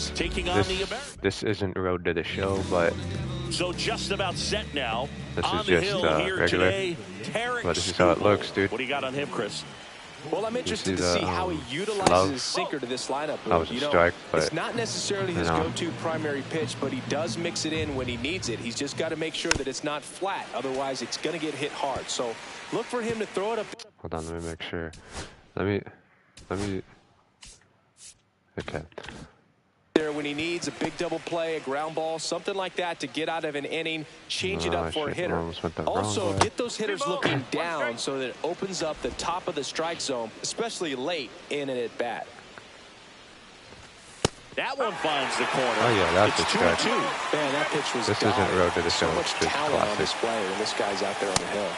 Texas taking on the Americans. This isn't Road to the Show, but So just about set now. this on is the just hill here regular. today, But this is how it looks, dude. What do you got on him, Chris? Well, I'm interested to see how he utilizes his sinker to this lineup. That was a strike, but it's not necessarily his go-to primary pitch, but he does mix it in when he needs it. He's just got to make sure that it's not flat. Otherwise, it's going to get hit hard. So look for him to throw it up. Hold on, let me make sure. Let me. Okay. There when he needs a big double play, a ground ball, something like that to get out of an inning, change it up for a hitter. Also, get those hitters looking down so that it opens up the top of the strike zone, especially late in an at-bat. That one finds the corner. Oh yeah, that's a strike. Man, that pitch was This isn't Road to the Show. So much It's just talent on classic. display, and this guy's out there on the hill.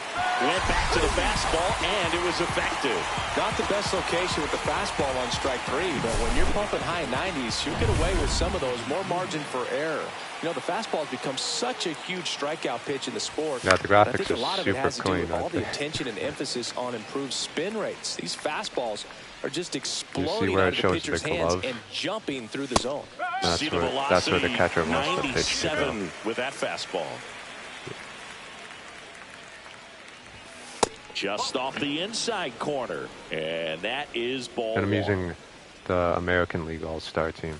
Went back to the fastball, and it was effective. Not the best location with the fastball on strike 3, but when you're pumping high 90s, you get away with some of those, more margin for error. You know, the fastball has become such a huge strikeout pitch in the sport. Yeah, the graphics I think a lot is of it super has to do clean, with all aren't the they? attention and emphasis on improved spin rates. These fastballs are just You exploding see where out it of the shows pitcher's the hands glove? and jumping through the zone. That's where the catcher wants the pitch to go. 97 with that fastball. Just off the inside corner, and that is ball And I'm one. using the American League All-Star team.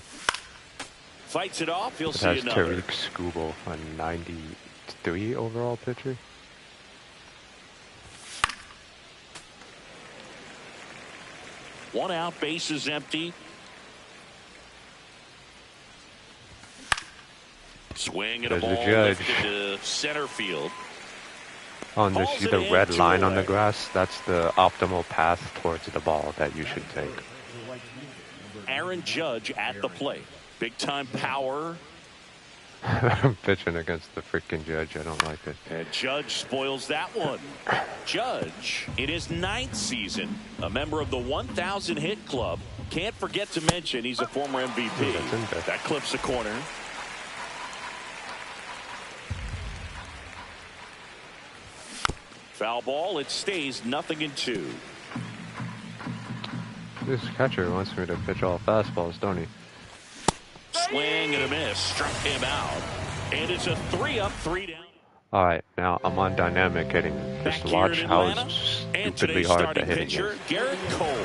Fights it off. He'll It see has another. Tariq Skubal, a 93 overall pitcher. One out, base is empty. Swing and a There's the ball judge. lifted to center field. Oh, and you Calls see it the in, red 2 line on the away. grass? That's the optimal path towards the ball that you should take. Aaron Judge at the plate. Big time power. I'm pitching against the freaking Judge. I don't like it. And Judge spoils that one. Judge, in his 9th season, a member of the 1,000 hit club. Can't forget to mention he's a former MVP. That's in there. That clips the corner. Foul ball. It stays 0-2. This catcher wants me to pitch all fastballs, don't he? Swing and a miss. Struck him out. And it's a 3-up, 3-down. All right, now I'm on dynamic hitting. Back Just here watch in how Atlanta. And stupidly today's hard the starting hitting pitcher, is. Garrett Cole.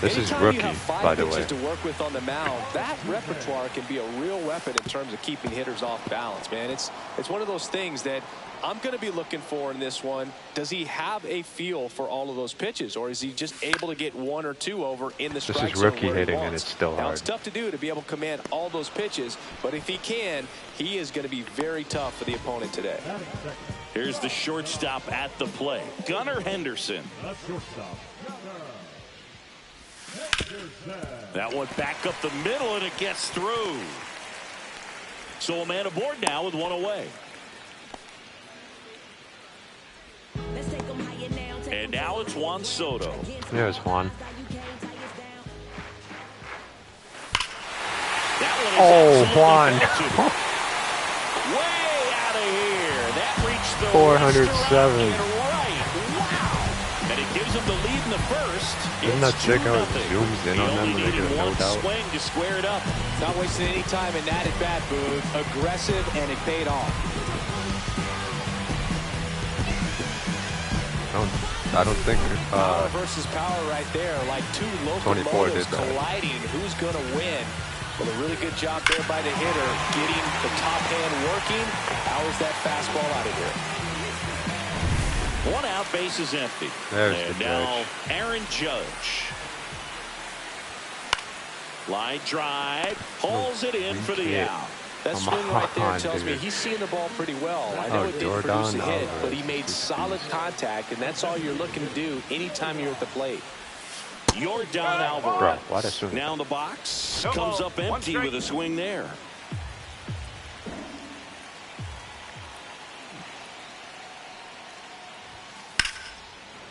This is Anytime rookie, you have 5 by the pitches way. to work with on the mound, that repertoire can be a real weapon in terms of keeping hitters off balance, man. It's one of those things that I'm going to be looking for in this one. Does he have a feel for all of those pitches, or is he just able to get 1 or 2 over in the strike zone? This is rookie where he hitting, and wants? it's still Now, hard. it's tough to do to be able to command all those pitches, but if he can, he is going to be very tough for the opponent today. Here's the shortstop at the plate, Gunnar Henderson. That one back up the middle, and it gets through. So a man aboard now with 1 away. And now it's Juan Soto. There's Juan. That one is Oh, absolutely Juan. belted. Way out of here. That reached the 407. left around and right. Wow. And it gives them the lead in the first. Isn't that sick how it zooms in on them when they get a one no-doubt? swing to square it up. Not wasting any time in that at-bat, Boog. Aggressive, and it paid off. I don't think Power versus power right there, like 2 locomotives did that. colliding. Who's going to win? Well, a really good job there by the hitter, getting the top hand working. How is that fastball out of here? 1 out, base is empty. There's and the now Judge. Aaron Judge. Line drive, hauls it in for the shit. out. That Come swing right there on, tells me dude. he's seeing the ball pretty well. I know Oh, it didn't produce a Jordan hit, but he Alvarez. made solid contact, and that's all you're looking to do anytime you're at the plate. Yordan Alvarez. Bro, why'd I swing? Now in the box, comes up empty with a swing there.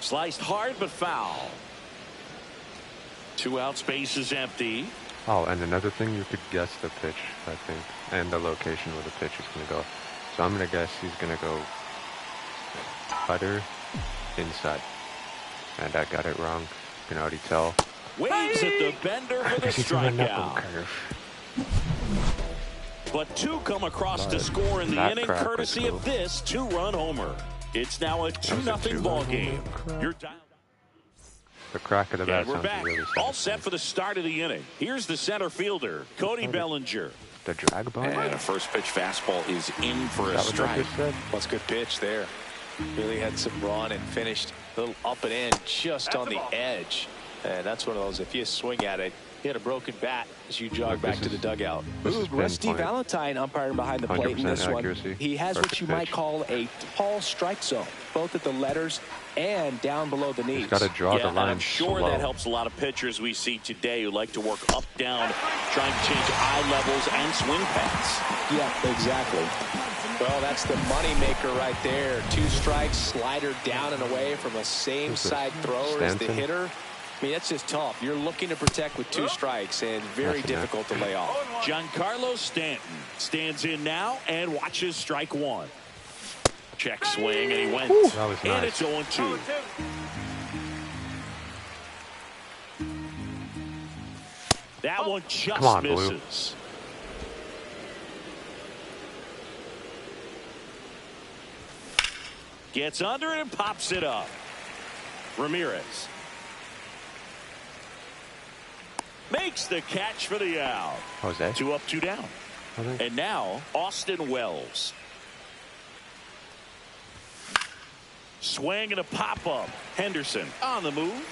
Sliced hard but foul. 2 out, space is empty. Oh, and another thing, you could guess the pitch, I think, and the location where the pitch is going to go. So I'm going to guess he's going to go cutter inside. And I got it wrong. You can already tell. Waves at the bender for the Because he's running up on strikeout. curve. But two come across to score in the That inning, crack was courtesy cool. of this two-run homer. It's now a 2-0 ball game. You're dialed. The crack of the bat And we're sounds back. really All satisfying. set for the start of the inning. Here's the center fielder, Cody Bellinger. The drag ball? And a first pitch fastball is in for a That was what strike. you said? What's good pitch there. Really had some run and finished a little up and in just on the edge. And that's one of those, if you swing at it, you had a broken bat as you jog Look, back this to the is- dugout. this is Rusty pinpoint. Valentine umpiring behind the plate in 100% this one. accuracy. He has what Perfect you might pitch. call a tall strike zone, both at the letters and down below the knees. He's got to draw Yeah, the and line I'm sure slow. that helps a lot of pitchers we see today who like to work up, down, trying to change eye levels and swing paths. Yeah, exactly. Well, that's the money maker right there. 2 strikes, slider down and away from a same Who's this? side thrower as the Stanton? hitter. I mean, that's just tough. You're looking to protect with 2 strikes and very That's enough. difficult to lay off. Giancarlo Stanton stands in now and watches strike one. Check swing, and he went. That was And nice. it's 0-2. That one just Come on, Blue. misses. Gets under it and pops it up. Ramirez makes the catch for the out. Jose? 2 up, 2 down. I think. And now Austin Wells. Swing and a pop-up. Henderson on the move.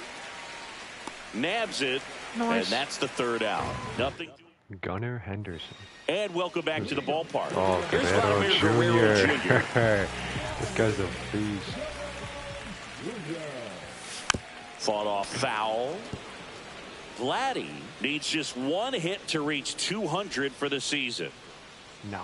Nabs it. Nice. And that's the 3rd out. Nothing. Gunnar Henderson. And welcome back to the ballpark. Oh, Here's Guerrero Vladimir Guerrero Jr. Jr. This guy's a beast. Fought off foul. Vladdy needs just 1 hit to reach 200 for the season. Nah.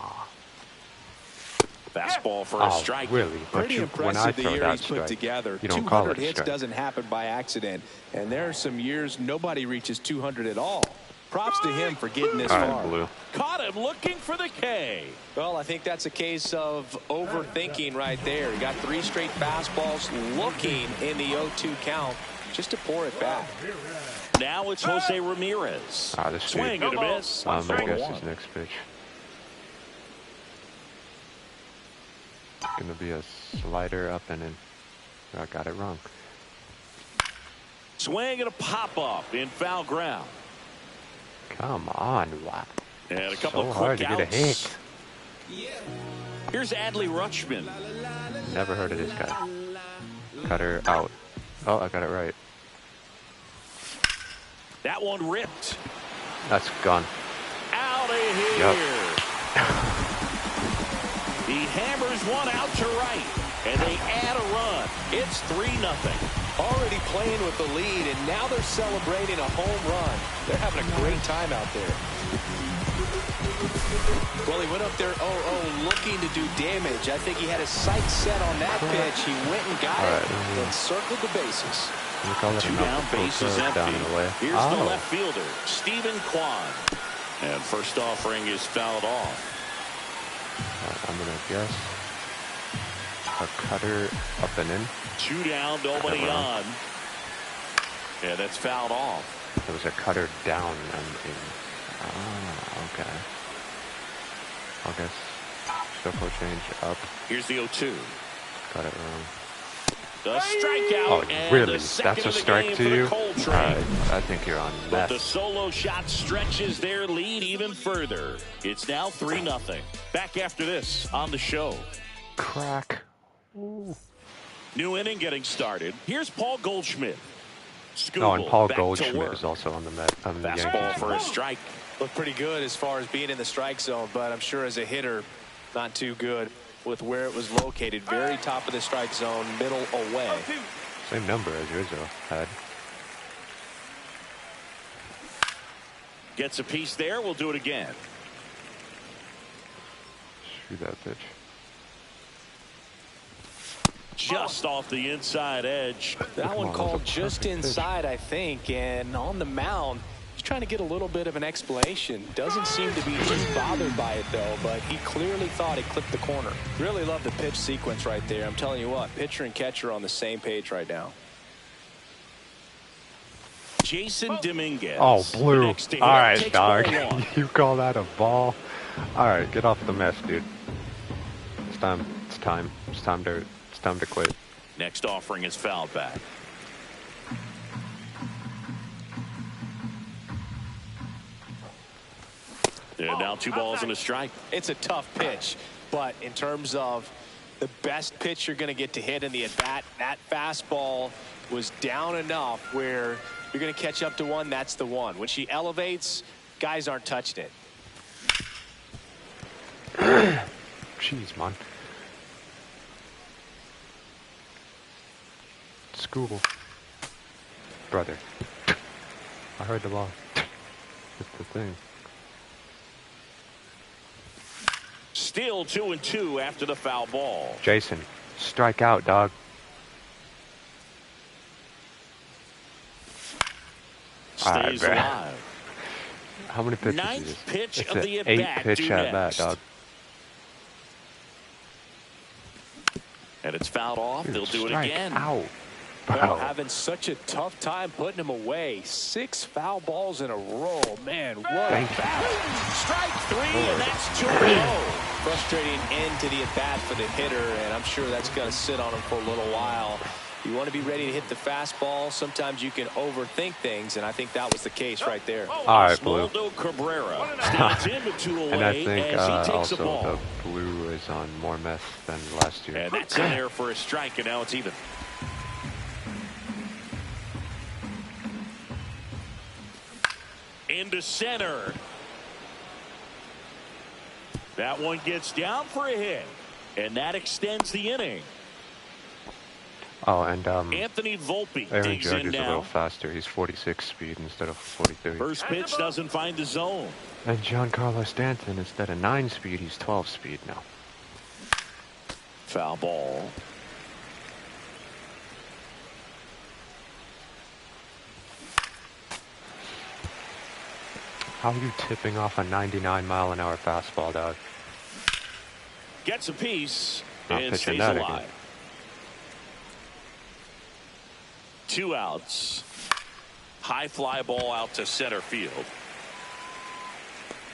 Fastball for a Oh, strike. really? But Pretty when I impressive the throw year that he's put strike, together. you don't call 200 it a hits strike. doesn't happen by accident. And there are some years nobody reaches 200 at all. Props to him for getting this All far. right, Blue. Caught him looking for the K. Well, I think that's a case of overthinking right there. He got 3 straight fastballs looking in the 0-2 count just to pour it back. Now it's Jose Ramirez. Ah, this Swing dude. and a miss. I Strike guess one. his next pitch. Gonna be a slider up and in. I got it wrong. Swing and a pop-up in foul ground. Come on, wow. And a couple So of hard quick to get a outs. hit. Here's Adley Rutschman. Never heard of this guy. Cutter out. Oh, I got it right. That one ripped. That's gone. Out of here. Yup. He hammers one out to right. And they add a run. It's 3-0. Already playing with the lead, and now they're celebrating a home run. They're having a great time out there. Well, he went up there 0-0 looking to do damage. I think he had his sights set on that pitch. He went and got All it right. and circled the bases. Can you call it 2 an down, outfield base is throw? empty. Down and away. Here's the Oh. left fielder, Stephen Kwan. And first offering is fouled off. I'm gonna guess a cutter up and in. 2 down, nobody Never on. Yeah, that's fouled off. It was a cutter down and in. Ah, okay. I guess shuffle change up. Here's the 0-2. Got it wrong. The strikeout. Oh, and really? the second That's a of the strike game to for the you? Coltrane. I think you're on But the meth. solo shot stretches their lead even further. It's now 3-0. Back after this on the show. Crack. New inning getting started. Here's Paul Goldschmidt. No, and Skubal Paul back to Goldschmidt work. is also on the Met. On the Fastball Yankees. for a strike. Looked pretty good as far as being in the strike zone, but I'm sure as a hitter, not too good with where it was located. Very top of the strike zone, middle away. Same number as Rizzo had. Gets a piece there. We'll do it again. Shoot that pitch. Just off the inside edge. That Come one on, that called was a just perfect pitch. inside, I think, and on the mound, he's trying to get a little bit of an explanation. Doesn't seem to be too bothered by it, though, but he clearly thought it clipped the corner. Really love the pitch sequence right there. I'm telling you what, pitcher and catcher are on the same page right now. Jason Dominguez. Oh, The blue. next to hit All right, takes dog. ball one. You call that a ball? All right, get off the mess, dude. It's time. It's time. It's time to quit. Next offering is fouled back. And now 2 balls and a strike. It's a tough pitch, but in terms of the best pitch you're going to get to hit in the at-bat, that fastball was down enough where you're going to catch up to one. That's the one. When she elevates, guys aren't touching it. Jeez, man. School. Brother. I heard the ball. It's the thing. Still 2-2 after the foul ball. Jason, strike out, dog. Stays bruh. alive. How many pitches is Ninth this? pitch It's of an the at-bat 8-pitch due at bat, next. dog. And it's fouled off. Dude, They'll do it strike again. out. Well, Wow. having such a tough time putting him away. 6 foul balls in a row. Man, what a Thank you. battle. Strike 3, and that's 2-0. Frustrating end to the at-bat for the hitter, and I'm sure that's going to sit on him for a little while. You want to be ready to hit the fastball. Sometimes you can overthink things, and I think that was the case right there. All right, Blue. Oswaldo Cabrera stands in with 2 away And I think as he takes also a ball. the blue is on more meth than last year. And that's in there for a strike, and now it's even. Into center. That one gets down for a hit, and that extends the inning. Oh, and Anthony Volpe Aaron digs Judge in is a now. little faster. He's 46 speed instead of 43. First pitch doesn't find the zone. And Giancarlo Stanton, instead of 9 speed, he's 12 speed now. Foul ball. How are you tipping off a 99-mile-an-hour fastball, dog? Gets a piece Not and pitching stays that alive. again. 2 outs. High fly ball out to center field.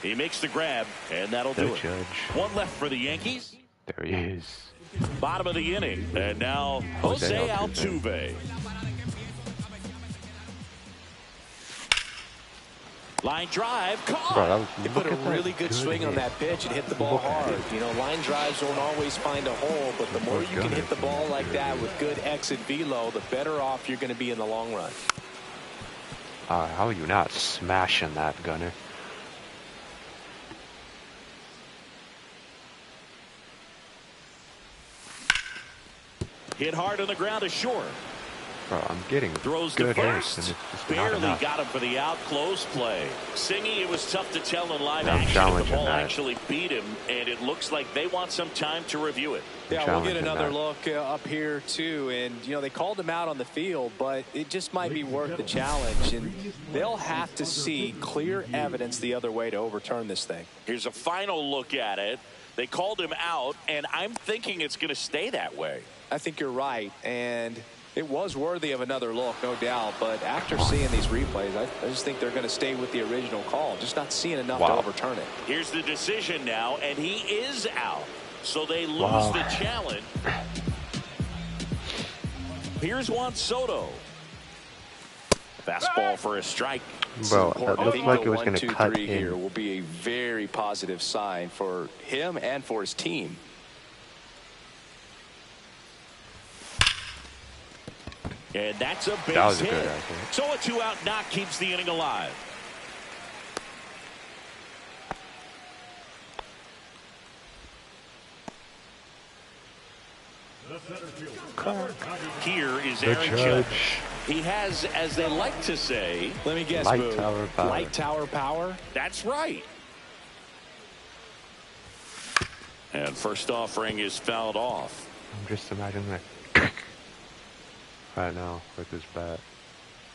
He makes the grab, and that'll do The it. Judge. 1 left for the Yankees. There he is. Bottom of the inning. And now Jose Jose Altuve. Line drive. Caught. Bro, that was, He put a look at that really good swing on hit. that pitch and hit the ball Look at hard. it. You know, line drives don't always find a hole, but the more you can hit the ball like that with good exit velo, the better off you're going to be in the long run. How are you not smashing that, Gunner? Hit hard on the ground is short. Bro, I'm getting Throws to good hits, first. and it's just not Barely enough. got him for the out close play. Singy, it was tough to tell in live I'm action if the challenging ball that. actually beat him, and it looks like they want some time to review it. Yeah, we'll get challenging another that. look up here, too. And, you know, they called him out on the field, but it just might be worth the challenge. And they'll have to see clear evidence the other way to overturn this thing. Here's a final look at it. They called him out, and I'm thinking it's going to stay that way. I think you're right. And it was worthy of another look, no doubt. But after seeing these replays, I just think they're going to stay with the original call. Just not seeing enough to overturn it. Here's the decision now, and he is out. So they lose Wow. the challenge. Here's Juan Soto. Fastball for a strike. Bro, that I looked think like the it was going 1, to 2, cut 3 here in. will be a very positive sign for him and for his team. And that's a base That was a hit. good effort. So a 2-out knock keeps the inning alive. Here is The Aaron Judge. Judge. He has, as they like to say, Let me guess, Light Boo. tower power. Light tower power. that's right. And first offering is fouled off. I'm just imagining that right now with his bat.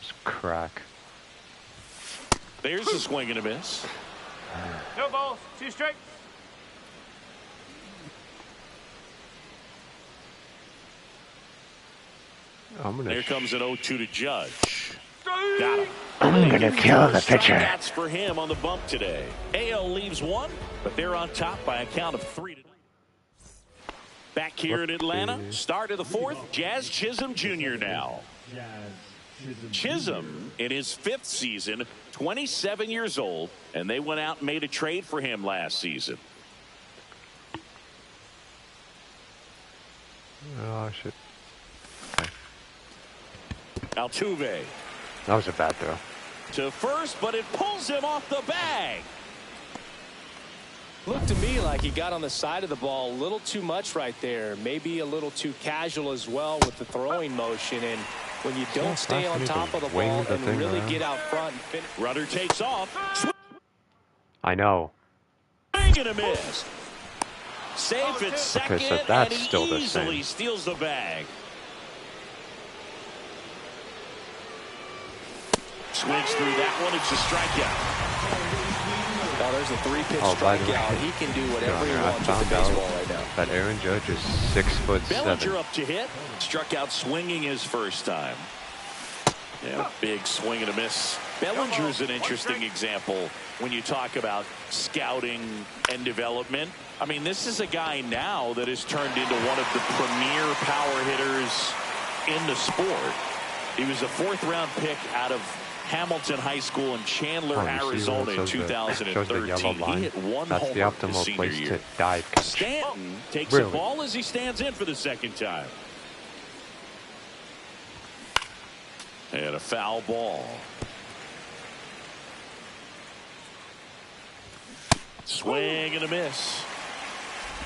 Just crack. There's a swing and a miss. No balls, 2 strikes. I'm gonna There comes an 0-2 to Judge. Got him. I'm gonna kill the pitcher. Strikeouts for him on the bump today. AL leaves one, but they're on top by a count of 3-2. Back here in Atlanta, start of the fourth, Jazz Chisholm Jr. now. Chisholm in his 5th season, 27 years old, and they went out and made a trade for him last season. Oh, shit. Okay. Altuve. That was a bad throw. To first, but it pulls him off the bag. Looked to me like he got on the side of the ball a little too much right there. Maybe a little too casual as well with the throwing motion. And when you don't stay on top of the ball and really get out front and finish. Rudder takes off. I know. Swing and a miss. Safe at second, Okay, so that's and he still the easily same. steals the bag. Swings through that one. It's a strikeout. Now there's a 3-pitch by the way, strikeout. He can do whatever he I wants with the found baseball out right now. that Aaron Judge is 6'7". Bellinger up to hit. Struck out swinging his first time. Yeah, big swing and a miss. Bellinger is an interesting example when you talk about scouting and development. I mean, this is a guy now that has turned into one of the premier power hitters in the sport. He was a 4th-round pick out of Hamilton High School in Chandler, Arizona in 2013. He hit one That's the homer his optimal senior place year. to dive catch. Stanton takes Really? a ball as he stands in for the 2nd time. And a foul ball. Swing and a miss.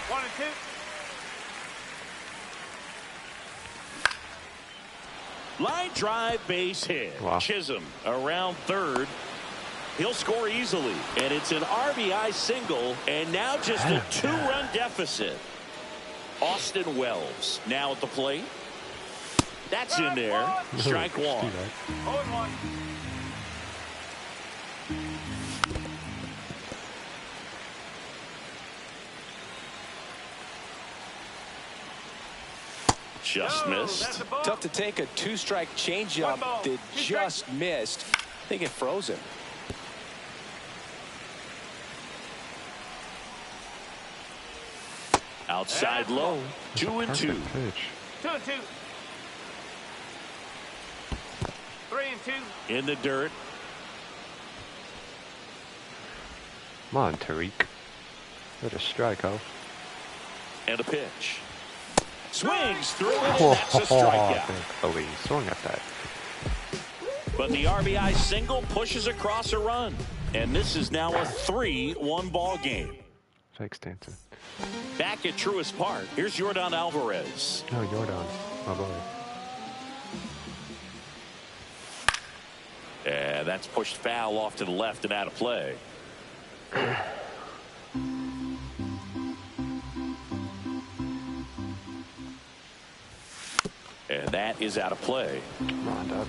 1 and 2. Line drive, base hit. Wow. Chisholm around 3rd. He'll score easily, and it's an RBI single, and now just a 2-run deficit. Austin Wells now at the plate. That's in there. Strike one. 0-1. Just missed. Tough to take a 2-strike changeup that just missed. I think it froze him. Outside low. 2-2. Pitch. 2 and 2. 3 and 2. In the dirt. Come on, Tariq. Get a strikeout. And a pitch. Swings through it, and that's a strikeout. Thankfully, he swung at that. But the RBI single pushes across a run. And this is now a 3-1 ball game. Jake Stanton. Back at Truist Park, here's Yordan Alvarez. No, Jordan. My boy. Yeah, that's pushed foul off to the left and out of play. And that is out of play. Come on, Dad.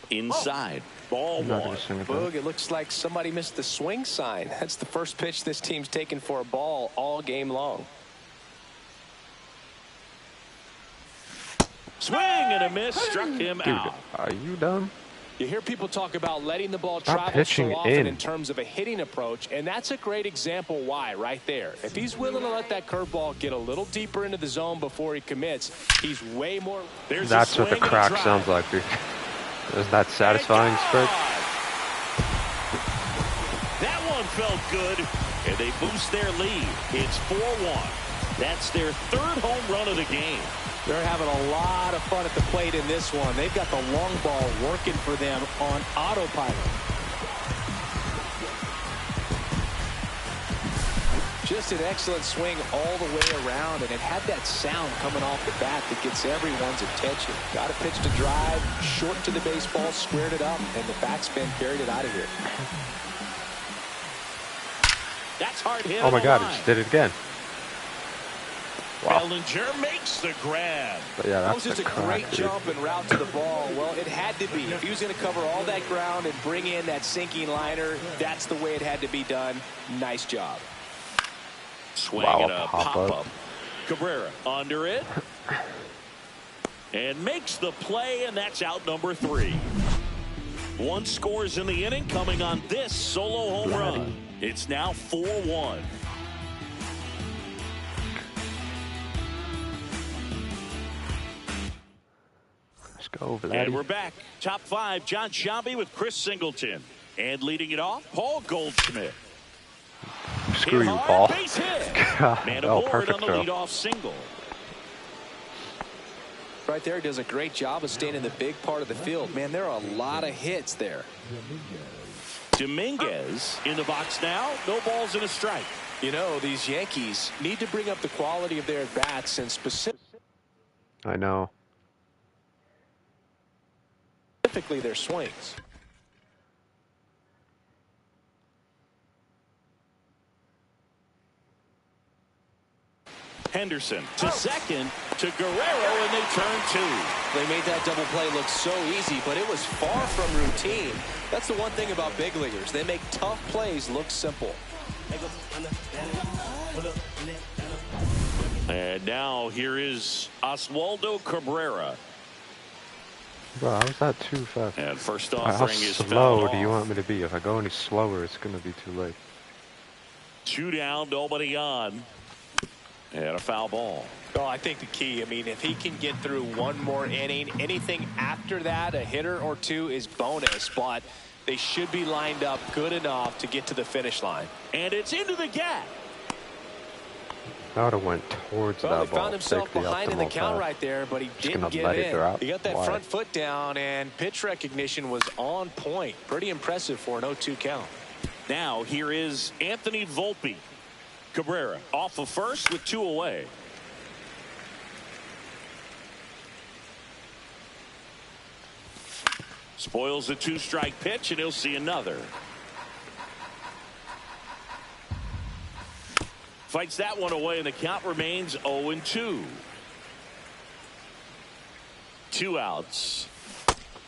Inside. Ball Not gonna one. swing at Boog, that. it looks like somebody missed the swing sign. That's the first pitch this team's taken for a ball all game long. Swing and a miss. Struck him Dude, out. are you dumb? You hear people talk about letting the ball Stop travel pitching so often in. in terms of a hitting approach, and that's a great example why right there. If he's willing to let that curveball get a little deeper into the zone before he commits, he's way more. There's That's a what the swing and a crack drive. sounds like, dude. Isn't that satisfying, Spread? That one felt good, and they boost their lead. It's 4-1. That's their 3rd home run of the game. They're having a lot of fun at the plate in this one. They've got the long ball working for them on autopilot. Just an excellent swing all the way around, and it had that sound coming off the bat that gets everyone's attention. Got a pitch to drive, short to the baseball, squared it up, and the backspin carried it out of here. That's hard hit. Oh my on the God, line. he just did it again. Wow. Bellinger makes the grab. But yeah, That was that's just a a great crack, dude. jump and route to the ball. Well, it had to be. If he was going to cover all that ground and bring in that sinking liner, that's the way it had to be done. Nice job. Swing Wow, and a a pop-up. pop-up. Cabrera under it. And makes the play, and that's out number 3. 1 scores in the inning coming on this solo home run. It's now 4-1. Let's go, Vladdy. And we're back. Top 5, Jon Sciambi with Chris Singleton. And leading it off, Paul Goldschmidt. Screw you, hard, Paul. base hit. Man Oh, aboard perfect on the throw. leadoff single. Right there, does a great job of staying in the big part of the field. Man, there are a lot of hits there. Dominguez in the box now. No balls and a strike. You know, these Yankees need to bring up the quality of their at-bats and I know. specifically their swings. Henderson to second to Guerrero, and they turn 2. They made that double play look so easy, but it was far from routine. That's the one thing about big leaguers. They make tough plays look simple. And now here is Oswaldo Cabrera. Bro, how's that too fast? And first How offering is slow fouled do you off. want me to be? If I go any slower, it's going to be too late. 2 down, nobody on. And a foul ball. Oh, I think the key, I mean, if he can get through one more inning, anything after that, a hitter or 2 is bonus, but they should be lined up good enough to get to the finish line. And it's into the gap. I would have went towards Well, that he ball. found himself take the behind in the optimal count path. right there, but he didn't gonna give let it in. drop He got that wide. front foot down, and pitch recognition was on point. Pretty impressive for an 0-2 count. Now here is Anthony Volpe. Cabrera off of first with 2 away. Spoils a 2-strike pitch, and he'll see another. Fights that one away, and the count remains 0-2. 2 outs.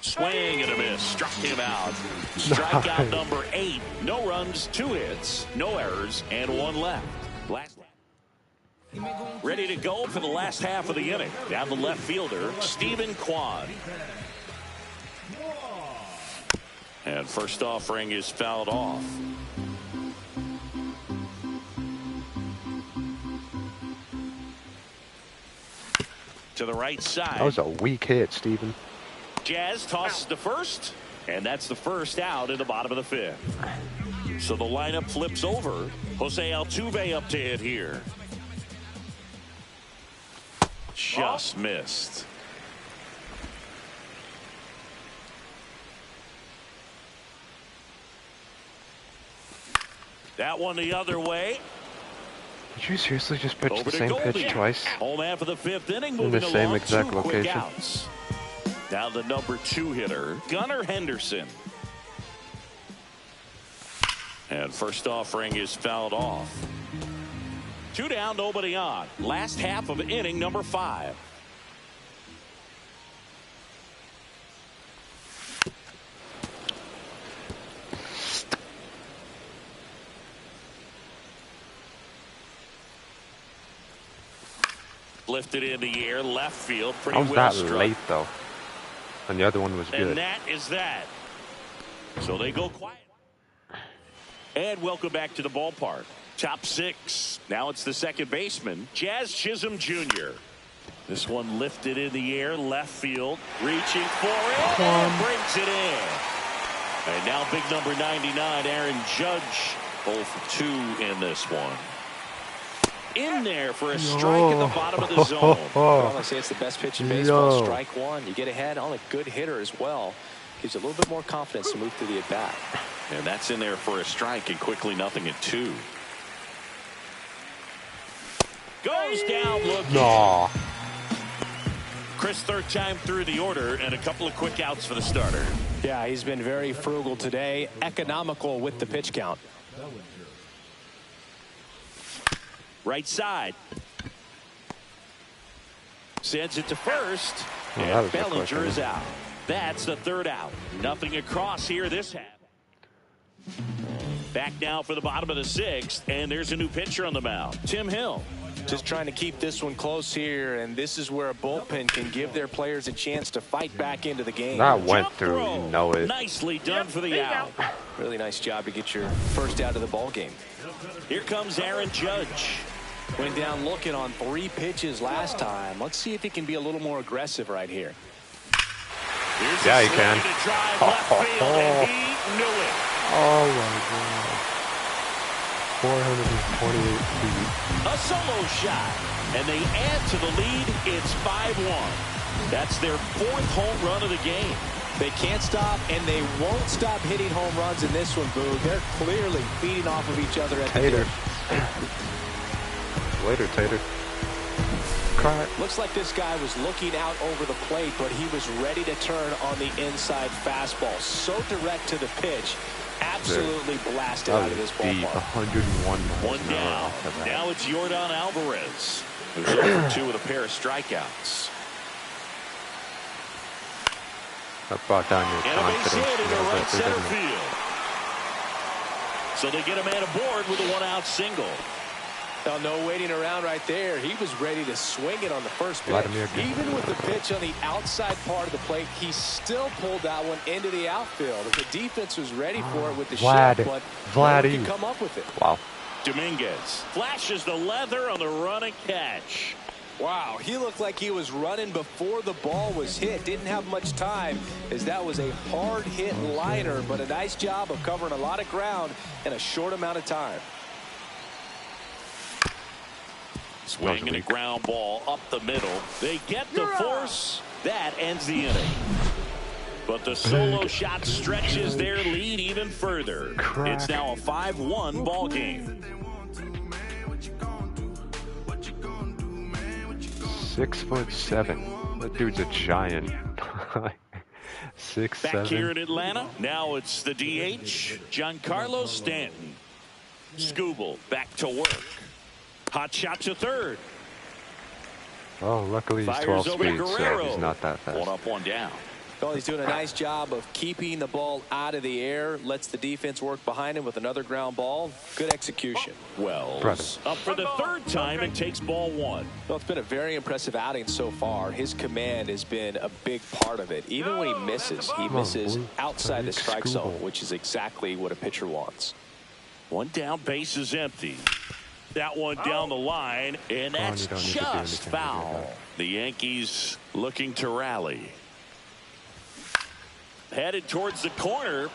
Swing and a miss. Struck him out. Strikeout number 8. No runs, 2 hits, no errors, and 1 left. Ready to go for the last half of the inning. Down the left fielder, Stephen Kwan. And first offering is fouled off. To the right side. That was a weak hit, Steven. Jazz tosses to first, and that's the first out in the bottom of the 5th. So the lineup flips over. Jose Altuve up to hit here. Just missed. That one the other way. Did you seriously just pitch Over the to same Goldie. pitch twice? Home half of the 5th inning, In moving the same along, exact 2 quick location. outs. Now the number 2 hitter, Gunnar Henderson. And first offering is fouled off. 2 down, nobody on. Last half of inning number 5. Lifted in the air, left field, pretty How was well that struck. late, though? And the other one was And good. that is that. So they go quiet. And welcome back to the ballpark. Top 6. Now it's the second baseman, Jazz Chisholm Jr. This one lifted in the air, left field, reaching for it, and brings it in. And now big number 99, Aaron Judge, 0 for 2 in this one. In there for a strike in the bottom of the zone. Well, I say it's the best pitch in baseball. Strike 1. You get ahead on a good hitter as well. Gives you a little bit more confidence to move through the at-bat. And that's in there for a strike, and quickly nothing at 2. Goes down looking. No. Chris, third time through the order, and a couple of quick outs for the starter. Yeah, he's been very frugal today. Economical with the pitch count. Right side. Sends it to first. Oh, that And was a quick Bellinger one. is out. That's the 3rd out. Nothing across here this half. Back now for the bottom of the 6th, and there's a new pitcher on the mound, Tim Hill. Just trying to keep this one close here, and this is where a bullpen can give their players a chance to fight back into the game. That went through, you know it. Nicely done for the out. Really nice job to get your first out of the ball game. Here comes Aaron Judge. Went down looking on 3 pitches last time. Let's see if he can be a little more aggressive right here. Yeah, he can. And he knew it. Oh my God. 428 feet. A solo shot. And they add to the lead. It's 5-1. That's their 4th home run of the game. They can't stop, and they won't stop hitting home runs in this one, Boo. They're clearly feeding off of each other at the Tater. end. Later, Tater. Cry. Looks like this guy was looking out over the plate, but he was ready to turn on the inside fastball. So direct to the pitch. Absolutely blasted out of this ballpark. 101 miles One an hour down. after that. Now it's Yordan Alvarez, who's over 2 with a pair of strikeouts. That brought down your And a base confidence. hit into a little right bit, center didn't it? field. So they get a man aboard with a 1-out single. Well, no waiting around right there. He was ready to swing it on the first pitch. Vladimir Guerrero. Even with the pitch on the outside part of the plate, he still pulled that one into the outfield. The defense was ready for it with the Vlad. shift, but Vladdy. no one could come up with it. Wow. Dominguez flashes the leather on the run and catch. Wow, he looked like he was running before the ball was hit. Didn't have much time, as that was a hard hit liner, but a nice job of covering a lot of ground in a short amount of time. Swing and a ground ball up the middle. They get the force. That ends the inning. But the solo shot stretches their lead even further. It's now a 5-1 ball game. 6'7". That dude's a giant. 6'7". Back here in Atlanta, now it's the DH, Giancarlo Stanton. Skubal back to work. Hot shot to third. Oh, luckily he's Fires 12 over to speed, so Guerrero. he's not that fast. 1 up, 1 down. Well, he's doing a nice job of keeping the ball out of the air. Lets the defense work behind him with another ground ball. Good execution. Wells up for the 3rd time and takes ball 1. Well, it's been a very impressive outing so far. His command has been a big part of it. Even when he misses outside the strike zone, which is exactly what a pitcher wants. 1 down, base is empty. That one down the line, and that's just foul. The Yankees looking to rally. Headed towards the corner.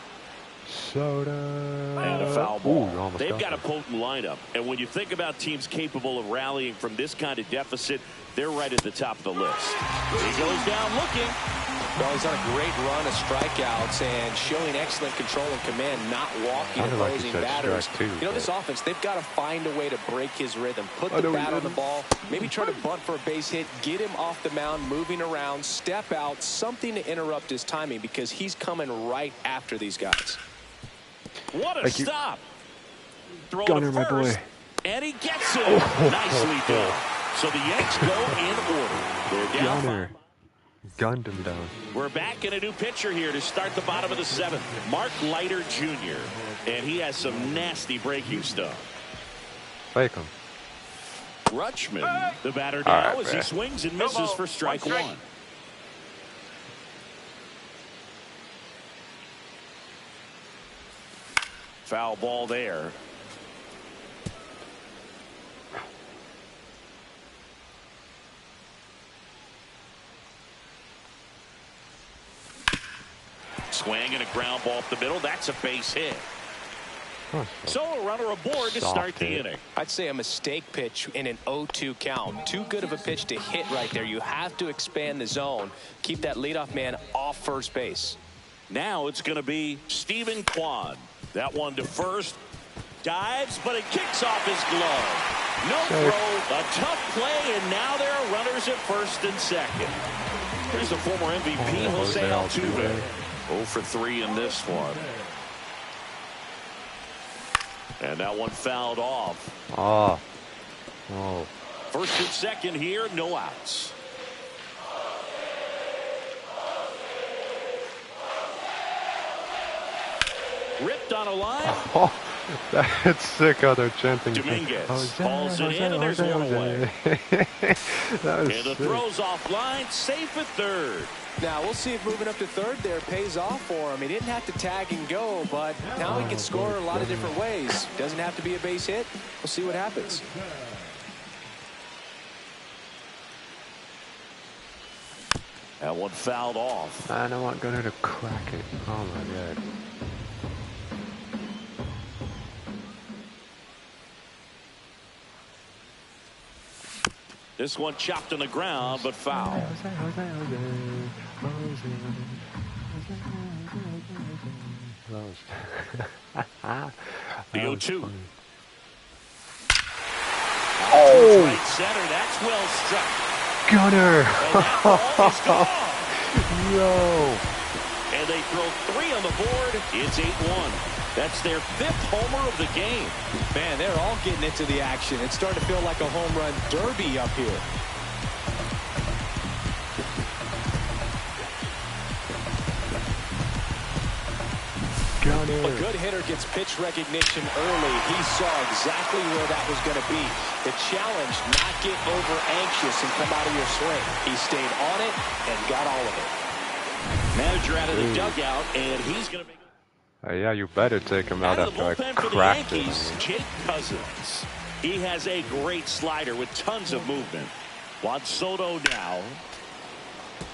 Soda. And a foul ball. Ooh, They've got a potent lineup. And when you think about teams capable of rallying from this kind of deficit, they're right at the top of the list. He goes down looking. Well, he's on a great run of strikeouts and showing excellent control and command, not walking opposing batters. This offense, they've got to find a way to break his rhythm, put the bat on the ball, maybe try to bunt for a base hit, get him off the mound, moving around, step out, something to interrupt his timing, because he's coming right after these guys. What a stop. Throw Gunner, to first, my boy. and he gets it. Nicely done. So the Yanks go in order. They're down. Gunner. Gunned him down. We're back in a new pitcher here to start the bottom of the 7th. Mark Leiter Jr. And he has some nasty breaking stuff. Fake him. Rutschman, the batter now, as he swings and misses for strike 1. Foul ball there. Swing and a ground ball up the middle. That's a base hit. So a runner aboard to start the inning. I'd say a mistake pitch in an 0-2 count. Too good of a pitch to hit right there. You have to expand the zone. Keep that leadoff man off first base. Now it's going to be Stephen Kwan. That one to first. Dives, but it kicks off his glove. No throw. A tough play, and now there are runners at first and second. Here's the former MVP, Jose Altuve. 0 for 3 in this one. And that one fouled off. Oh. First and second here, no outs. Ripped on a line. That's sick how they're chanting. Dominguez Jose, hauls it Jose, in, and there's Jose, one Jose. That was And the sick. throw's offline, safe at third. Now, we'll see if moving up to third there pays off for him. He didn't have to tag and go, but now he can score a lot of different ways. Doesn't have to be a base hit. We'll see what happens. That one fouled off. Man, I want Gunner to crack it. Oh my god. This one chopped on the ground, but foul. Jose, Jose, Jose, Jose, Jose. The That was 0-2. funny. Oh! Right center, that's well struck. Gunner! And that ball is gone. Yo! And they throw 3 on the board. It's 8-1. That's their 5th homer of the game. Man, they're all getting into the action. It's starting to feel like a home run derby up here. Gunner! A good hitter gets pitch recognition early. He saw exactly where that was going to be. The challenge, not get over anxious and come out of your swing. He stayed on it and got all of it. Manager out of the dugout, and he's going to make Yeah, you better take him out out of the after I bullpen for the cracked it. Yankees, Jake Cousins. He has a great slider with tons of movement. Juan Soto now.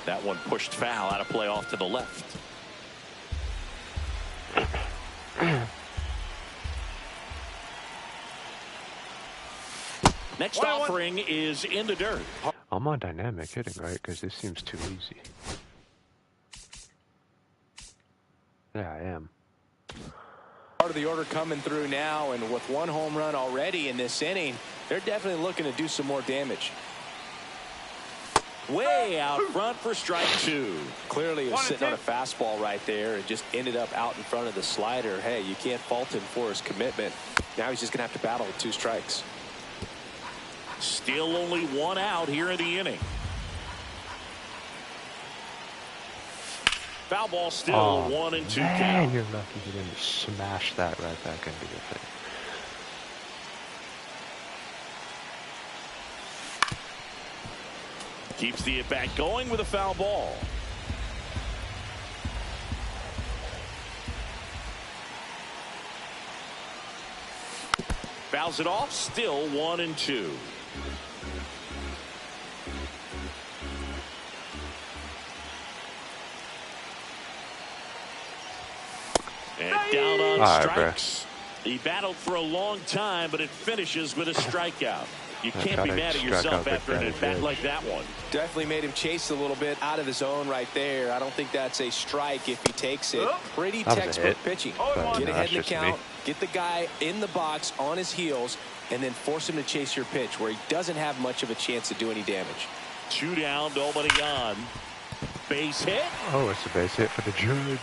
That one pushed foul out of play off to the left. Next offering is in the dirt. I'm on dynamic hitting, right? Because this seems too easy. Yeah, I am. Part of the order coming through now, and with 1 home run already in this inning, they're definitely looking to do some more damage. Way out front for strike 2. Clearly, he was sitting on a fastball right there and just ended up out in front of the slider. Hey, you can't fault him for his commitment. Now he's just going to have to battle with 2 strikes. Still only 1 out here in the inning. Foul ball still 1-2 man, count. you're lucky you didn't smash that right back into the thing. Keeps the at-bat going with a foul ball. Fouls it off, still 1-2. And down on strikes. He battled for a long time, but it finishes with a strikeout. You can't be mad at yourself after an at-bat like that one. Definitely made him chase a little bit out of his zone right there. I don't think that's a strike if he takes it. Pretty textbook pitching. Get ahead in the count, get the guy in the box on his heels, and then force him to chase your pitch where he doesn't have much of a chance to do any damage. 2 down, nobody on. Base hit. Oh, it's a base hit for the Judge.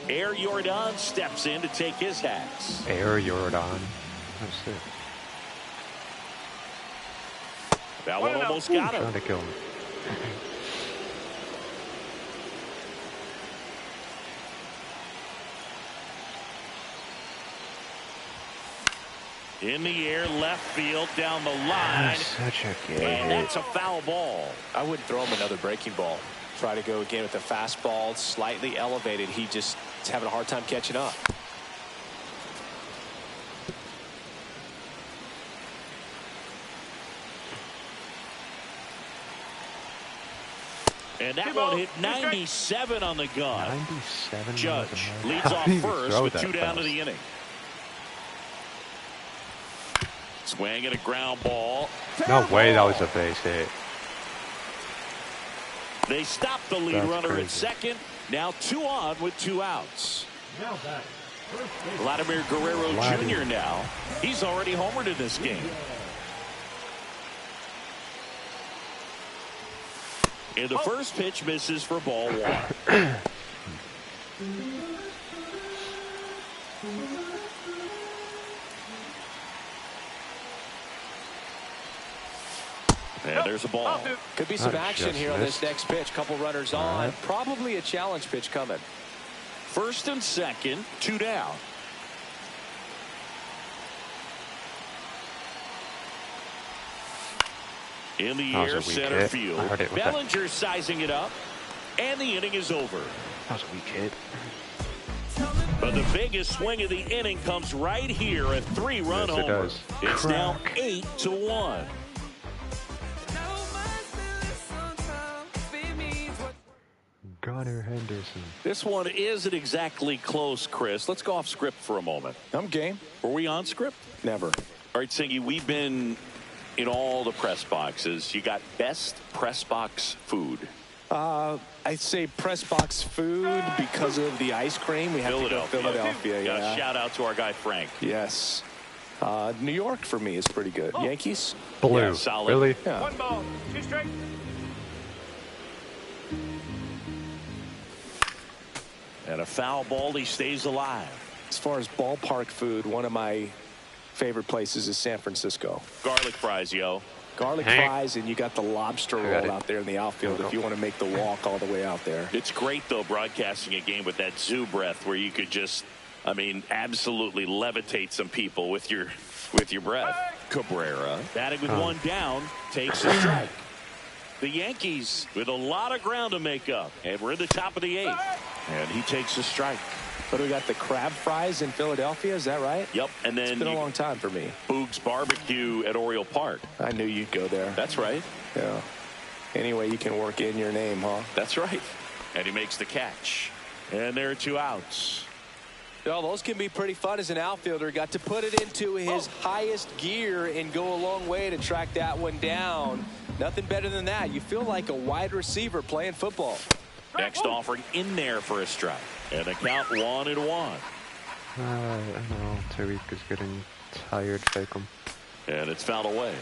Air Jordan steps in to take his hats. Air Jordan. That's it. That one almost got him. Trying to kill him. In the air, left field, down the line. Such a good And that's a foul ball. I wouldn't throw him another breaking ball. Try to go again with the fastball, slightly elevated. He just is having a hard time catching up. And that one hit 97 on the gun. 97. Judge leads off first with 2 down to the inning. Swing and a ground ball. No way that was a base hit. They stop the lead That's runner crazy. at second. Now 2 on with 2 outs. Vladimir Guerrero Jr. now. He's already homered in this game. And the first pitch misses for ball 1. And there's a ball. Could be some action here on this next pitch. Couple runners on. Probably a challenge pitch coming. First and second, 2 down. In the air, center hit. field. Bellinger sizing it up, and the inning is over. That was a weak hit. But the biggest swing of the inning comes right here, a 3-run homer. It's now 8-1. Gunnar Henderson. This one isn't exactly close, Chris. Let's go off script for a moment. I'm game. Were we on script? Never. All right, Singy, we've been in all the press boxes. You got best press box food. I'd say press box food because of the ice cream. We have to go Philadelphia. Yeah. Shout out to our guy Frank. Yes. New York for me is pretty good. Yankees. Blue. Yeah, solid. Really? Yeah. 1 ball, 2 strikes. And a foul ball, he stays alive. As far as ballpark food, one of my favorite places is San Francisco. Garlic fries, yo. Garlic fries, and you got the lobster roll out there in the outfield if you want to make the walk all the way out there. It's great, though, broadcasting a game with that zoo breath where you could just, I mean, absolutely levitate some people with your breath. Cabrera, batting with 1 down, takes a strike. The Yankees with a lot of ground to make up, and we're in the top of the 8th. And he takes a strike. But we got the crab fries in Philadelphia, is that right? Yep, and then it's been a long time for me. Boog's Barbecue at Oriole Park. I knew you'd go there. That's right. Yeah. Anyway, you can work in your name, huh? That's right. And he makes the catch. And there are 2 outs. Well, those can be pretty fun as an outfielder. Got to put it into his highest gear and go a long way to track that one down. Nothing better than that. You feel like a wide receiver playing football. Next offering in there for a strike. And the count 1-1. I know. Tariq is getting tired. Fake him. And it's fouled away.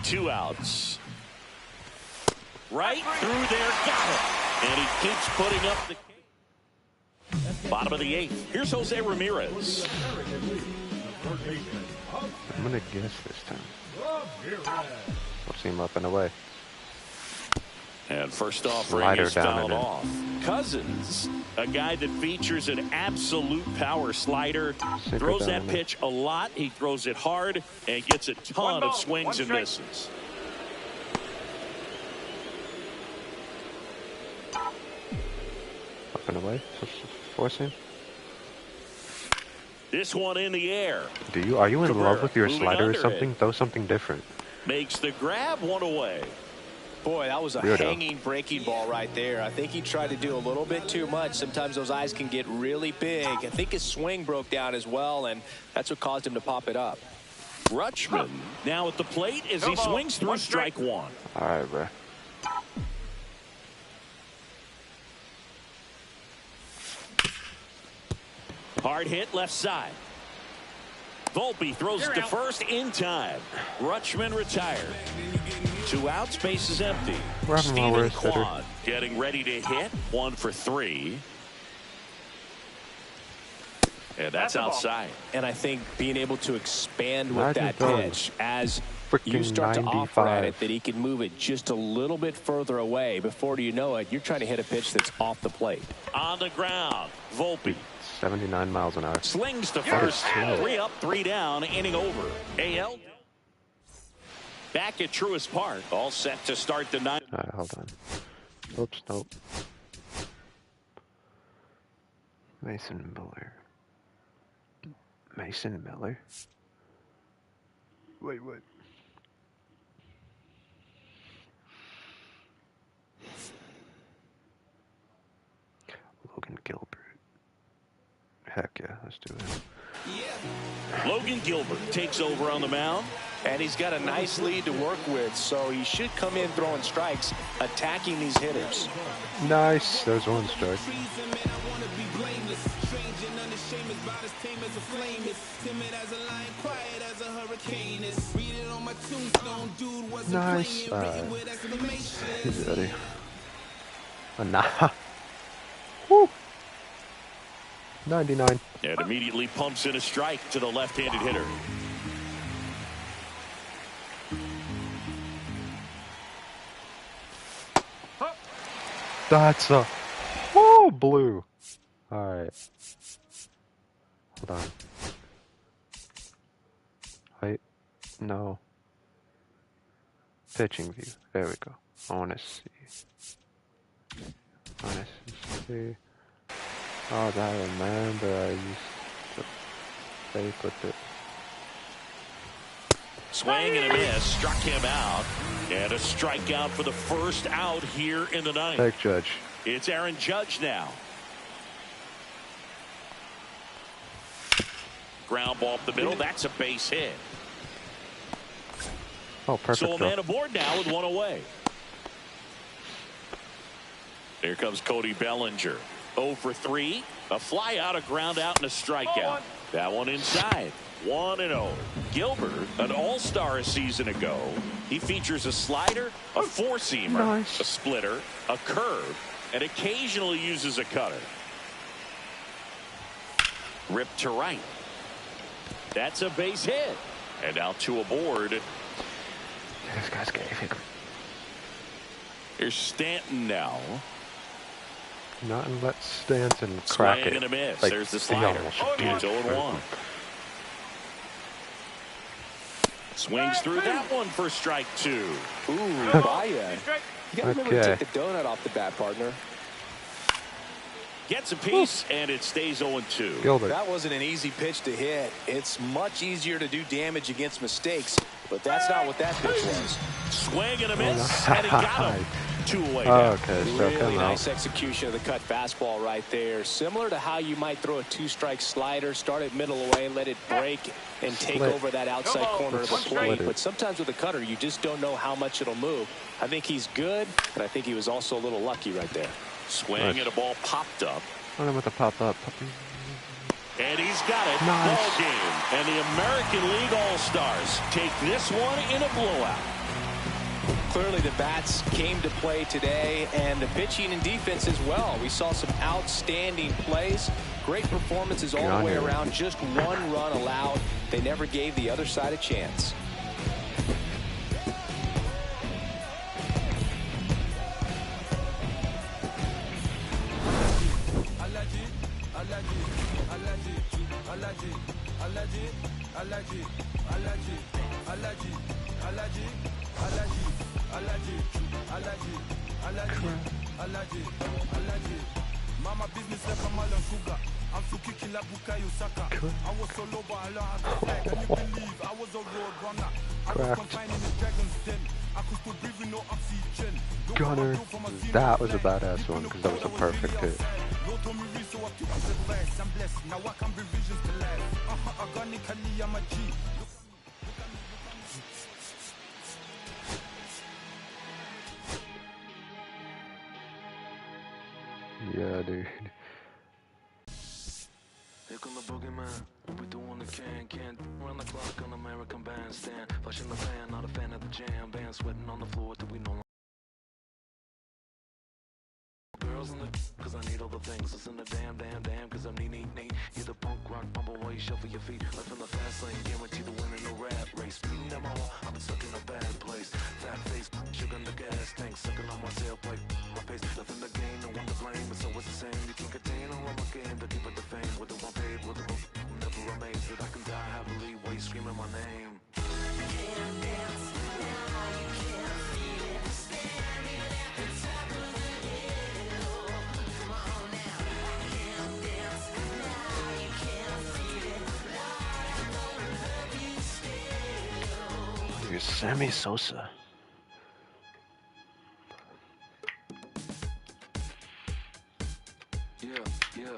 2 outs. Right through there. Got it. And he keeps putting up the bottom of the 8th. Here's Jose Ramirez. I'm going to guess this time. What's him up and away? And first offering Slider is down fouled and in. off. Cousins, a guy that features an absolute power slider, throws that pitch a lot. He throws it hard and gets a ton of swings and misses. Up and away? Force him? This one in the air. Are you in love with your moving slider or under something? it. Throw something different. Makes the grab, 1 away. Boy, that was a Weirdo. hanging breaking ball right there. I think he tried to do a little bit too much. Sometimes those eyes can get really big. I think his swing broke down as well, and that's what caused him to pop it up. Rutschman now at the plate as he swings through strike 1. All right, bro. Hard hit left side. Volpe throws it to first in time. Rutschman retired. 2 outs, base is empty. Steven Kwan getting ready to hit. 1 for 3. And that's outside. And I think being able to expand with that pitch as Freaking you start to offer at 95. it, that he can move it just a little bit further away. Before you know it, you're trying to hit a pitch that's off the plate. On the ground, Volpe 79 miles an hour. slings to first. 3 up, 3 down, inning over. AL back at Truist Park, all set to start the 9th. All right, hold on. Oops, nope. Mason Miller. Mason Miller? Wait, what? Logan Gilbert. Heck yeah, let's do it. Logan Gilbert takes over on the mound. And he's got a nice lead to work with, so he should come in throwing strikes, attacking these hitters. Nice, there's 1 strike. Nice. He's ready. Nah. Woo. 99. And immediately pumps in a strike to the left-handed hitter. That's a... Oh, blue. Alright. Hold on. Height? No. Pitching view. There we go. I want to see. Oh, I remember I used to fake with it. Swing and a miss, struck him out, and a strikeout for the first out here in the ninth. Fake Judge. It's Aaron Judge now. Ground ball up the middle. That's a base hit. Oh, perfect. So a man aboard now with one away. Here comes Cody Bellinger. 0 for 3. A fly out, a ground out, and a strikeout. That one inside. 1-0. Gilbert, an all-star a season ago. He features a slider, a four-seamer, a splitter, a curve, and occasionally uses a cutter. Ripped to right. That's a base hit. And now two aboard. This guy's getting hit. Here's Stanton now. Not and let Stanton crack Swing it. and a miss. Like, There's the slider. It's 0-1. Swings through that one for strike 2. Ooh, Baez. You gotta remember to take the donut off the bat, partner. Gets a piece, and it stays 0-2. Gilbert. That wasn't an easy pitch to hit. It's much easier to do damage against mistakes, but that's not what that pitch was. Swing and a miss, and he got him. 2 away now. Okay, so Really nice execution of the cut fastball right there. Similar to how you might throw a 2-strike slider, start it middle away, let it break, and take over that outside corner of the plate. But sometimes with a cutter, you just don't know how much it'll move. I think he's good, and I think he was also a little lucky right there. Swing and a ball popped up. I don't know what the pop up. And he's got it. Nice. Ball game. And the American League All-Stars take this one in a blowout. Clearly the bats came to play today, and the pitching and defense as well. We saw some outstanding plays. Great performances all the way around. Just 1 run allowed. They never gave the other side a chance. Mama business like a malon sugar. I'm Suki Killer Bukayo Saka. I was so low, but I learned how to fly. Can you believe I was a road runner? I was confined in the dragon's den. I could still breathe with no oxygen. Gunner, that was a badass one because that was a perfect hit. Lord told me read, so I took his advice. I'm blessed. Now I can be visions to life. Organically, I'm a G. Yeah, dude. Here come the boogeyman. We doing the can't run the clock on American Bandstand. Flushing the fan, not a fan of the jam band. Sweating on the floor till we no longer. Girls in the cause I need all the things. Listen to damn cause I'm neat. You're the punk rock bumble while you shuffle your feet. Life in the fast lane, guarantee to win in the rat race. Speeding them all, I've been stuck in a bad place. Fat face, sugar in the gas tank, sucking on my tailpipe. My pace, left in the game, no one to blame, but so it's the same. You can't contain all of my game, to keep it the fame. With the one paid, with the book, I'm never amazed that I can die happily while you screaming my name. You can't dance now, you can't feel it. Standing at the top of the hill. Come on now. I can't dance now, you can't feel it. I'm gonna love you still. You're Sammy Sosa. Yeah.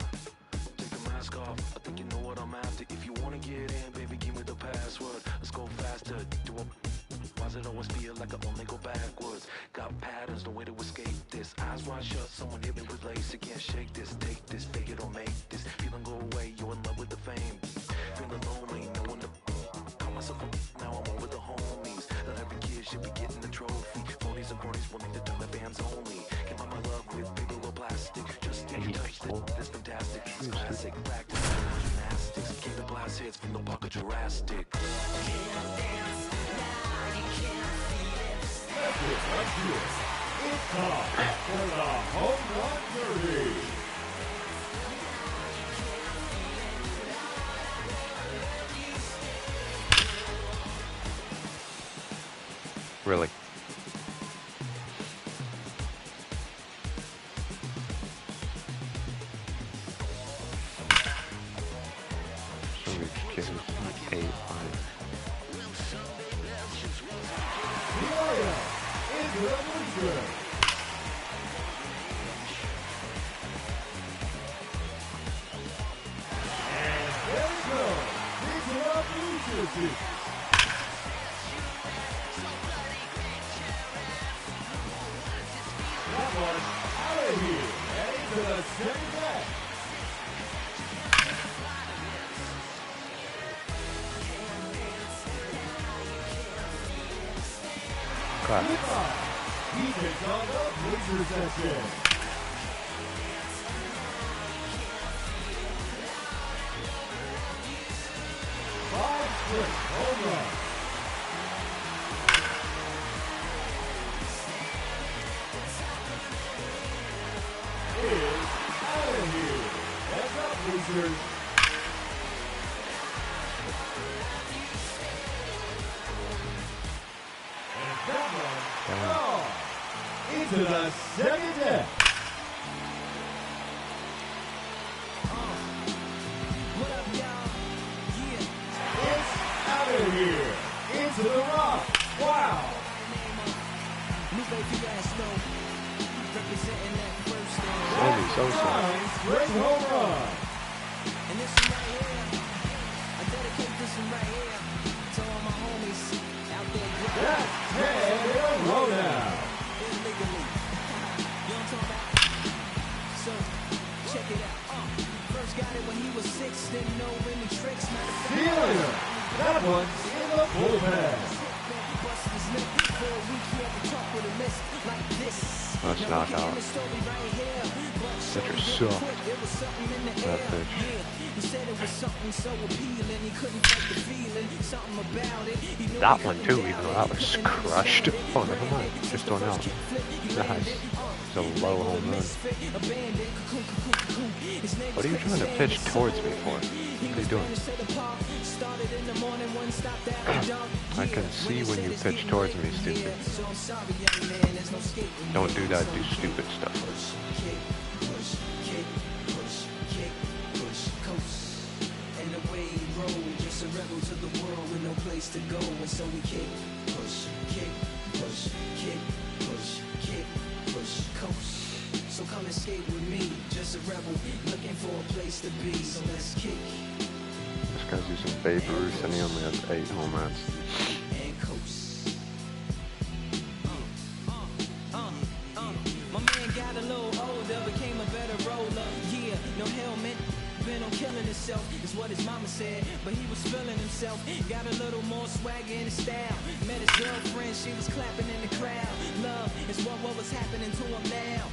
Take the mask off. I think you know what I'm after. If you wanna get in, baby, give me the password. Let's go faster. Why does it always feel like I only go backwards? Got patterns, no way to escape this. Eyes wide shut, someone hit me with lace. You can't shake this, take this, fake it or make this. Feeling go away, you're in love with the fame. Feeling lonely, no one to call myself a now I'm over the homies. That every kid should be getting a trophy. Phonies and cronies wanting to turn the fans only. Give my love with paper or plastic. Just take a touch it, that's fantastic. It's classic, practice, gymnastics. Keep the blast hits from the bucket Jurassic. Can't dance now, you can't feel it. for the home run derby. Really? Somebody give me A on it. Peoria is the loser. And there we go. These are our losers. That one out of here. Heading to the second deck. Clap. He takes on the loser section. Five straight home runs. Is out of here. Heads up, losers. And that one into the second deck. It's out of here. Into the rock. Wow. Sandy Sosa. Nine straight home run. And this one right here, I dedicate this one right here to all my homies out there. That's 10 in a row now. Illegally. You know what I'm talking about? So, check it out. First got it when he was 6, didn't know any tricks. Matter of fact, Peoria. That one's in the bullpen. busted his lip for a week. He had to talk with a list like this. Let's Now, knock we get out. the story right here, but Pitcher show suck. quick, it was something in the That air. pitch. Yeah, he said it was something so appealing. He couldn't fight the feeling. Something about it. He knew That he one couldn't too, even though doubt that it. was And it was crushed. like it. Oh, never mind. Just one out. Nice. It's a low home run. What are you trying to pitch towards me for? What are you doing? I can see when you pitch towards me, stupid. Don't do that, do stupid stuff. To go, and so we kick, push, coast. So come and skate with me, just a rebel, looking for a place to be. So let's kick This guy's using Babe Ruth and he only has 8 home runs. and coast. My man got a little older, became a better roller. Yeah, no helmet. Been on killing himself, is what his mama said. But he was feeling himself, got a little more swagger in his style. Met his girlfriend, she was clapping in the crowd. Love is what was happening to him now.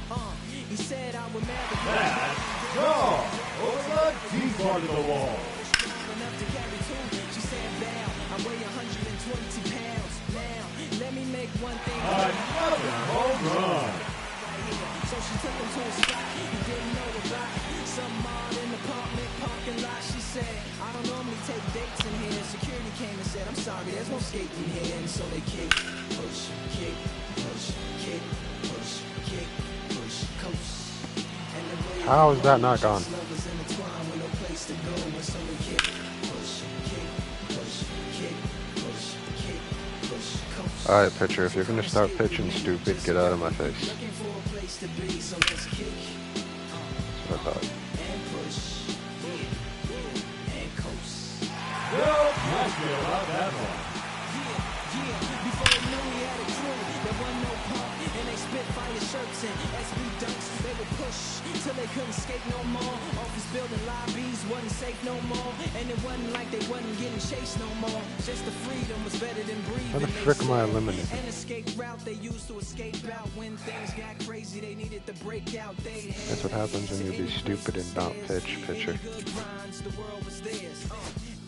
He said I would marry you. That's draw over the deep part of the wall. Enough to carry two. She said, "Val, I weigh 120 pounds. Now, let me make one thing clear." Another home run. So she took him to a spot he didn't know about. Some odd in the apartment parking lot. She said, "I don't normally take dates in here." Security came and said, "I'm sorry, there's no skating here." And so they kick, push, kick, push, kick, push, kick, push, coast. And the way How is that not gone? lovers intertwined with no place to go. And so they kick, push, kick, push, kick, push, kick, push, coast. Alright, pitcher, if you're gonna start pitching stupid, get out of my face. Looking for a place to be, so let's kick That's what I thought. and push, and coast. No question about that one. Before he knew he had a crew, there wasn't no pump, and they spit fire shirts and SB dunks. They would push till they couldn't skate no more. Office building lobbies wasn't safe no more, and it wasn't like they wasn't getting chased no more. Just the freedom was better than breathing. How the they frick am I said. eliminated? An escape route they used to escape out when things got crazy. They needed to break out. They had That's what happens when you be stupid and not pitch, pitcher. good grinds, the world was theirs.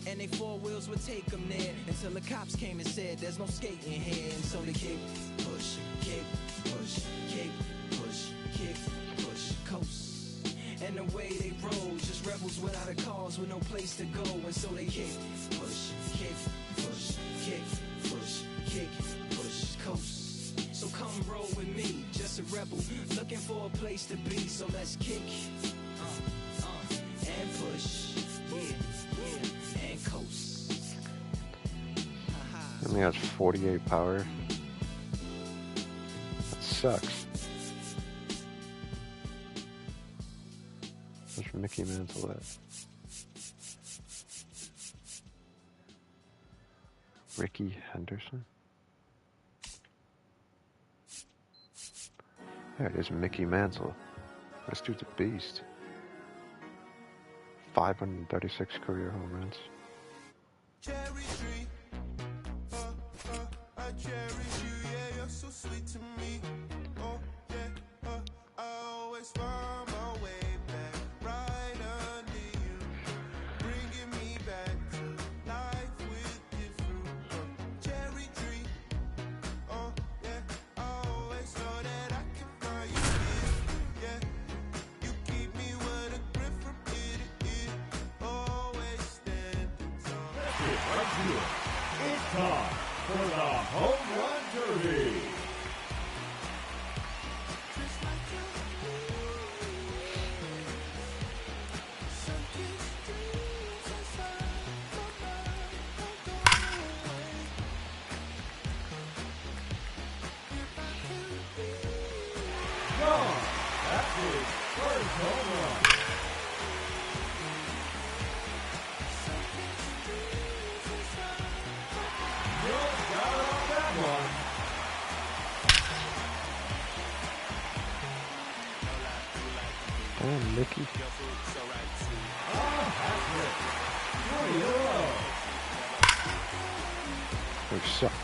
And they four wheels would take them there until the cops came and said there's no skating here. And so they kick, push, kick, push, kick, push, kick, push, coast. And the way they roll, just rebels without a cause, with no place to go, and so they kick, push, kick, push, kick, push, kick, push, coast. So come roll with me, just a rebel, looking for a place to be, so let's kick, and push, yeah, and coast. Only has 48 power. That sucks. Where's Mickey Mantle at? Ricky Henderson? There it is, Mickey Mantle. This dude's a beast. 536 career home runs. Cherry tree, I cherish you, yeah, you're so sweet to me. Oh, yeah, I always find my way back, right under you, bringing me back to life with your fruit. Cherry tree, oh, yeah, I always know that I can find you here, yeah. You keep me with a grip from ear to ear, always standing tall. Right here. It's time for the Home Run Derby. Gone. That's his first home run. Just got on that one. Oh, Mickey. Oh, suck.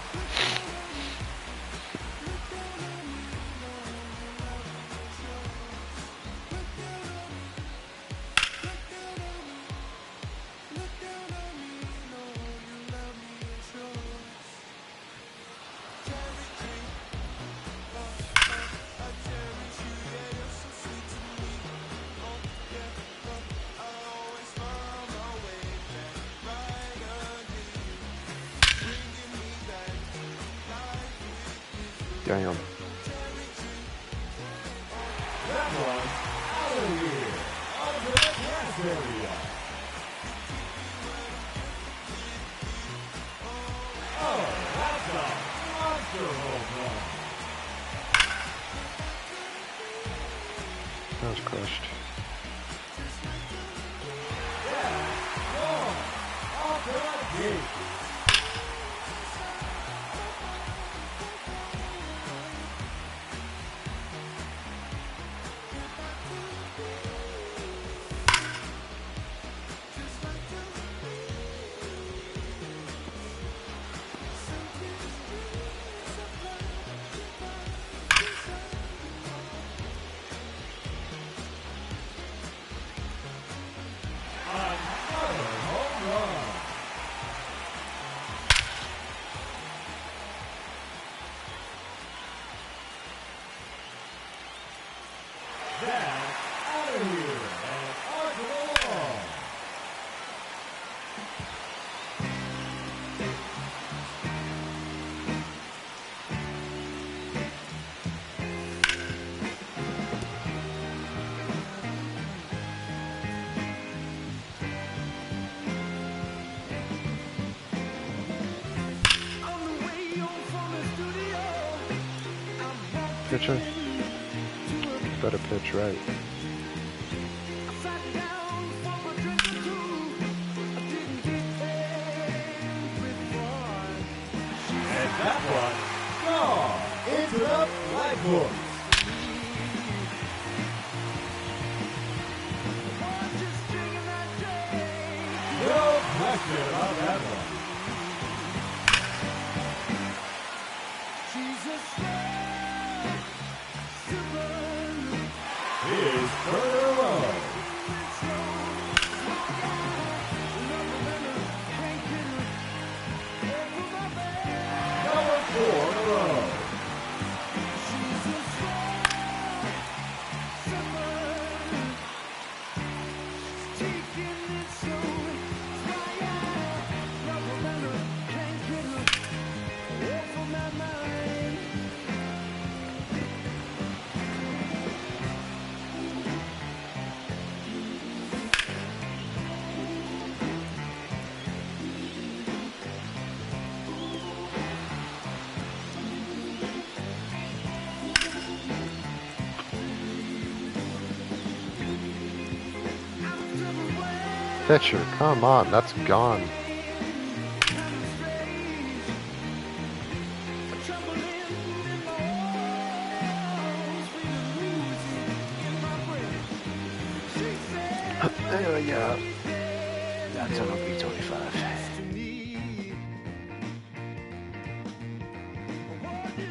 Damn. That was out of here. Under the grass area. Oh, that's a monster home run. That was crushed. Yeah, gone. Off the gate. Pitcher. Better pitch right. And that one, gone into the flag book. No question about that one. Here's Turner Rowe. Number 4 in a row. pitcher. Come on, that's gone. There we go. That's on OP25.